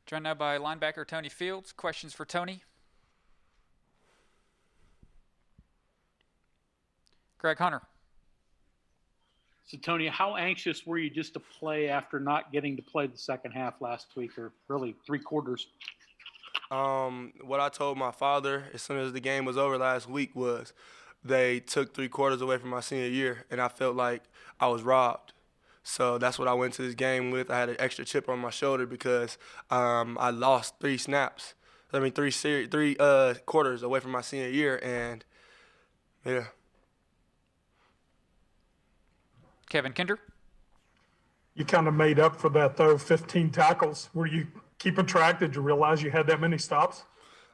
Joined now by linebacker Tony Fields. Questions for Tony? Greg Hunter. So, Tony, how anxious were you just to play after not getting to play the second half last week, or really 3 quarters? What I told my father as soon as the game was over last week was they took 3 quarters away from my senior year, and I felt like I was robbed. So that's what I went to this game with. I had an extra chip on my shoulder because I lost 3 snaps. I mean, three quarters away from my senior year, and yeah. Kevin Kinder. You kind of made up for that, though, 15 tackles. Were you keeping track? Did you realize you had that many stops?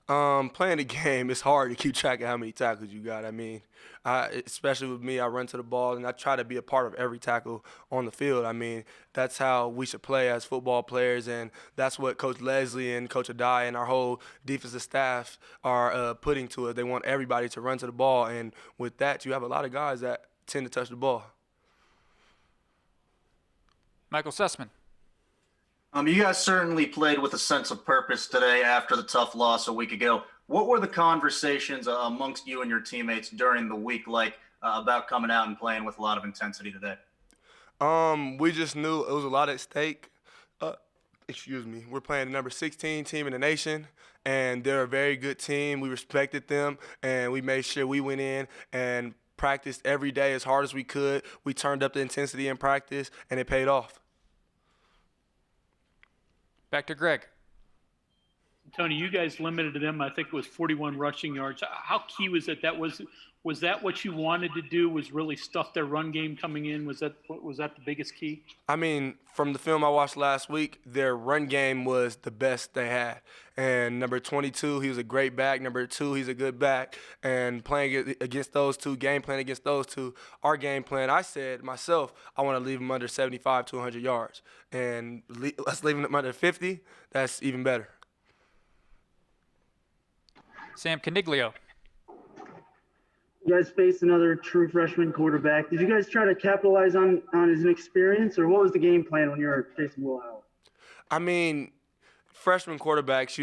Playing the game, it's hard to keep track of how many tackles you got. I mean, especially with me, I run to the ball, and I try to be a part of every tackle on the field. I mean, that's how we should play as football players, and that's what Coach Leslie and Coach Adai and our whole defensive staff are putting to it. They want everybody to run to the ball, and with that, you have a lot of guys that tend to touch the ball. Michael Sussman. You guys certainly played with a sense of purpose today after the tough loss a week ago. What were the conversations amongst you and your teammates during the week like about coming out and playing with a lot of intensity today? We just knew it was a lot at stake. We're playing the number 16 team in the nation, and they're a very good team. We respected them, and we made sure we went in and practiced every day as hard as we could. We turned up the intensity in practice, and it paid off. Back to Greg. Tony, you guys limited them. I think it was 41 rushing yards. How key was it? Was that what you wanted to do? Was really stuff their run game coming in? Was that the biggest key? I mean, from the film I watched last week, their run game was the best they had. And number 22, he was a great back. Number 2, he's a good back. And playing against those two, game plan against those two, our game plan, I said myself, I want to leave them under 75 to 100 yards. And us leaving them under 50, that's even better. Sam Caniglio. You guys faced another true freshman quarterback. Did you guys try to capitalize on his experience, or what was the game plan when you were facing Will Howell? I mean, freshman quarterbacks,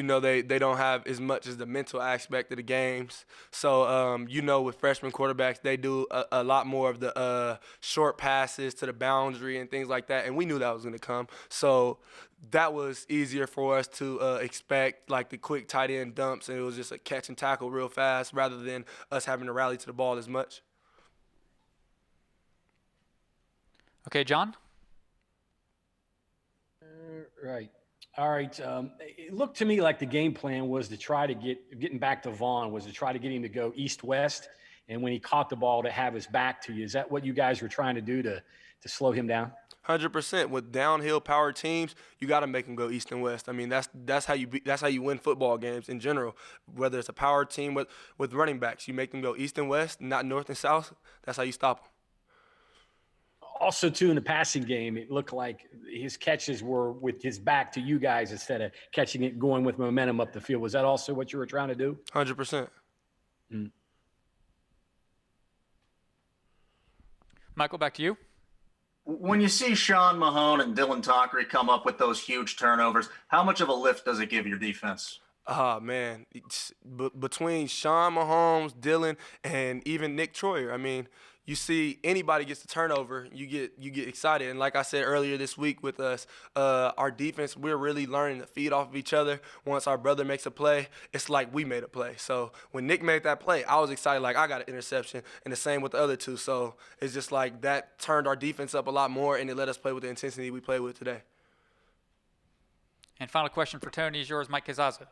they don't have as much as the mental aspect of the games. So, with freshman quarterbacks, they do a lot more of the short passes to the boundary and things like that, and we knew that was going to come. So that was easier for us to expect, like the quick tight end dumps, and it was just a catch and tackle real fast rather than us having to rally to the ball as much. Okay, John? Right. All right. It looked to me like the game plan was to try to getting back to Vaughn was to try to get him to go east-west, and when he caught the ball to have his back to you. Is that what you guys were trying to do to slow him down? 100%. With downhill power teams, you got to make them go east and west. I mean, that's how you win football games in general. Whether it's a power team with running backs, you make them go east and west, not north and south. That's how you stop them. Also, too, in the passing game, it looked like his catches were with his back to you guys instead of catching it going with momentum up the field. Was that also what you were trying to do? 100%. Michael, back to you. When you see Sean Mahone and Dylan Tonkery come up with those huge turnovers, how much of a lift does it give your defense? Man, between Sean Mahomes, Dylan, and even Nick Troyer, I mean, you see anybody gets the turnover, you get excited. And like I said earlier this week with us, our defense, we're really learning to feed off of each other. Once our brother makes a play, it's like we made a play. So when Nick made that play, I was excited like I got an interception, and the same with the other two. So it's just like that turned our defense up a lot more, and it let us play with the intensity we played with today. And final question for Tony is yours, Mike Kazaza.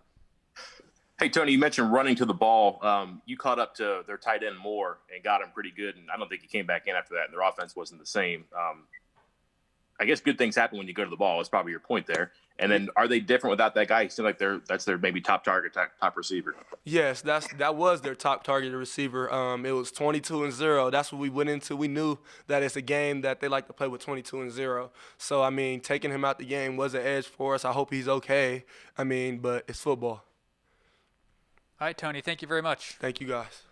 Hey, Tony, you mentioned running to the ball. You caught up to their tight end Moore and got him pretty good, and I don't think he came back in after that, and their offense wasn't the same. I guess good things happen when you go to the ball. That's probably your point there. And then are they different without that guy? He seemed like that's their maybe top target, top receiver. Yes, that was their top targeted receiver. It was 22-0. That's what we went into. We knew that it's a game that they like to play with 22-0. So, I mean, taking him out the game was an edge for us. I hope he's okay. I mean, but it's football. All right, Tony, thank you very much. Thank you, guys.